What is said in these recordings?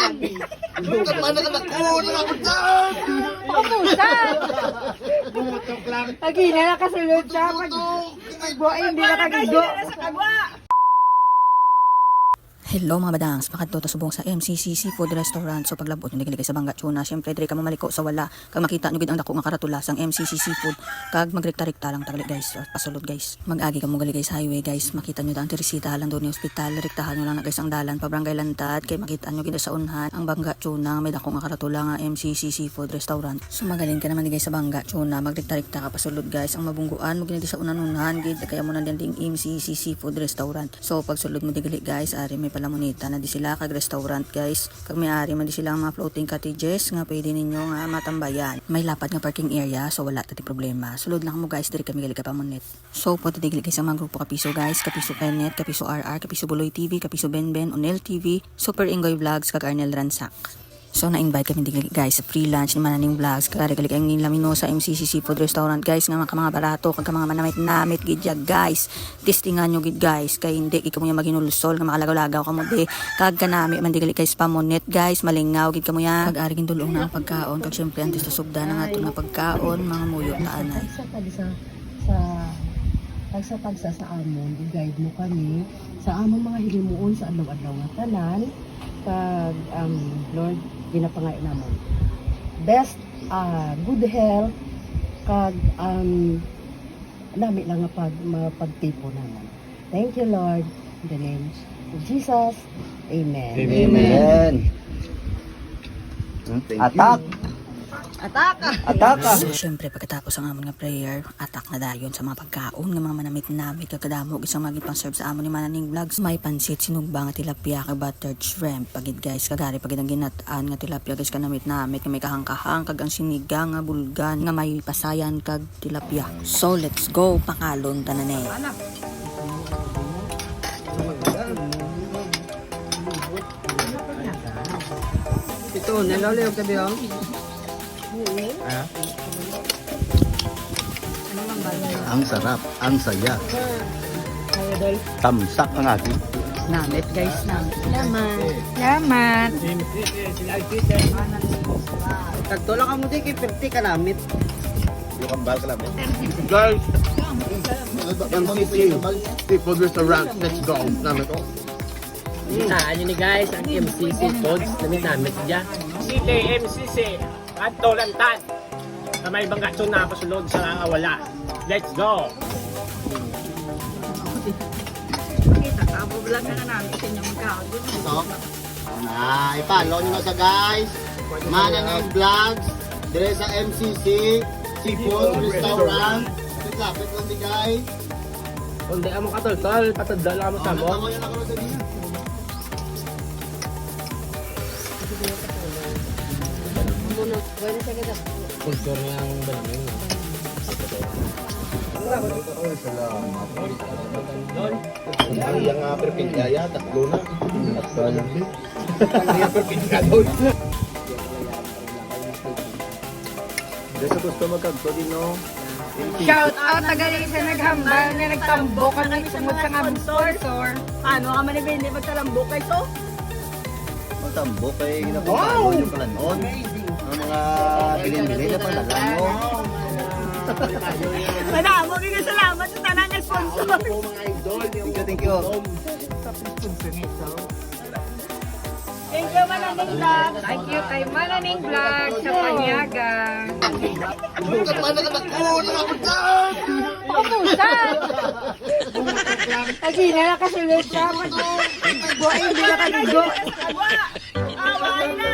Anak-anak ko, nalapot dyan! Pamusan! Bumutok lang. Lagi na nakasulod siya. Pag-buhay, hindi nakagigo. Hello mga badangs, makadto ta subong sa MCC Seafood Restaurant. So paglabot nyo nagiligay sa Bangga Tuna, syempre dire ka mamaliko sa wala. Kag makita nyo gid ang dako nga karatulasang MCC Seafood, kag magrekta-rekta lang tagali guys, pasulod guys. Mag-agi ka mo galigay sa highway guys, makita nyo da ang Teresita lang doon ni hospital, rektahan nyo lang na guys ang dalan pa Barangay Lantad, kay makita nyo gid sa unhan ang Bangga Tuna, may dako nga karatula nga MCC Seafood Restaurant. So magaling ka naman guys sa Bangga Tuna, magrekta-rekta ka pasulod guys, ang mabungguan mo gid sa unhan gid, kaya mo nan ding MCC Seafood Restaurant. So pagsulod mo digali guys, ari may lamunita na di sila kag restaurant guys, kag may-ari man di sila mga floating cottages nga pwede ninyo nga matambayan. May lapad nga parking area, so wala tati problema. Sulod lang mo guys, diri kami gali ka pamunit. So pwede digli guys ang mga grupo Kapiso guys, Kapiso Kenneth, Kapiso RR, Kapiso Buloy TV, Kapiso Benben, Onel TV, Super Ingoy Vlogs kag Arnel Ransak. So na-invite kami digli guys sa free lunch ni Mananing Vlogs, kag gali ang nilamino sa MCC Seafood Restaurant guys, nga mga barato kag mga manamit-namit gid ya guys. Testingan nyo gid guys, kay hindi ikaw mo ya maginulsol nga makalagaw-lagaw ka mo di, kag kanami man digali guys pamonet guys, malingaw gid kamo ya, kag ari gid dulong na ang pagkaon, kag syempre ang tistusugda na nga nga pagkaon, mga muyo ta anay. Pagsa sa amon, i-guide mo kami sa amon mga hilimuon sa adlaw-adlaw nga tanan, kag Lord ginapangay namon best good health, kag nami lang nga pagtipo naman. Thank you Lord, in the name of Jesus, amen. Amen. Atak! So syempre pagkatapos ang amon nga prayer, atak na dayon sa mga pagkaon nga mga manamit-namit kag kadamo isang maging pang serve sa amon ni Mananing Vlogs. May pansit, sinugba nga tilapia kag buttered shrimp pagid guys, kagari pagid ang ginat-an nga tilapia guys kanamit-namit nga may kahang-kahang kag ang sinigang nga bulgan nga may pasayan kag tilapia. So let's go pakalon tanan eh. Ito, nalalayo ka ba? Ang sarap, ang saya. Tamsak ang ating. Namit guys, namit. Salamat. Tagtulak ka mo di kay perti ka namit. Yung kambal ka lang. Guys! MCC Seafood Restaurant, let's go. Namin ko. Saan nyo ni guys, ang MCC Foods, namit dyan. MCC, at Lantad. Na may Bangga Tuna pasulod sa wala. Let's go! Vlog na namin sa inyong magkaon. Ito. I-follow nyo na sa guys. Mananing Vlogs. Dire sa MCC Seafood Restaurant. Lapit lang di guys. Kung di mo katultol, patadal lang mo sa mo. Natawa yun ako sa diya. Kultur niyang balaming. Ang nga perpindaya, tatlo na. Tatlo na. Ang perpindaya doon. Desa gusto magkagto din no. Shout out tagali sa naghambal nga nagtambo kami sumod sa nga sponsor. Ano ka man ibindi magtalambok kay so? Magtambo kay ginapapalo yung palanon. Ang mga bilin-bilin na palalan mo. Madamo kaya salamat sa tanan nga sponsor. Thank you. Thank you Mananing Vlog. Thank you kay Mananing Vlog sa panyagang. Anak-anak ko, nalapot dyan! Pamusan! Lagi na nakasulod siya. Pag-buhay, hindi nakagigo. Away na.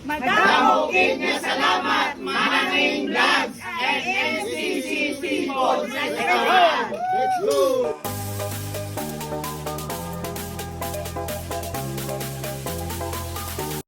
Madamo kanya salamat, Mananing Vlogs and MCC Seafood Restaurant. Let's go!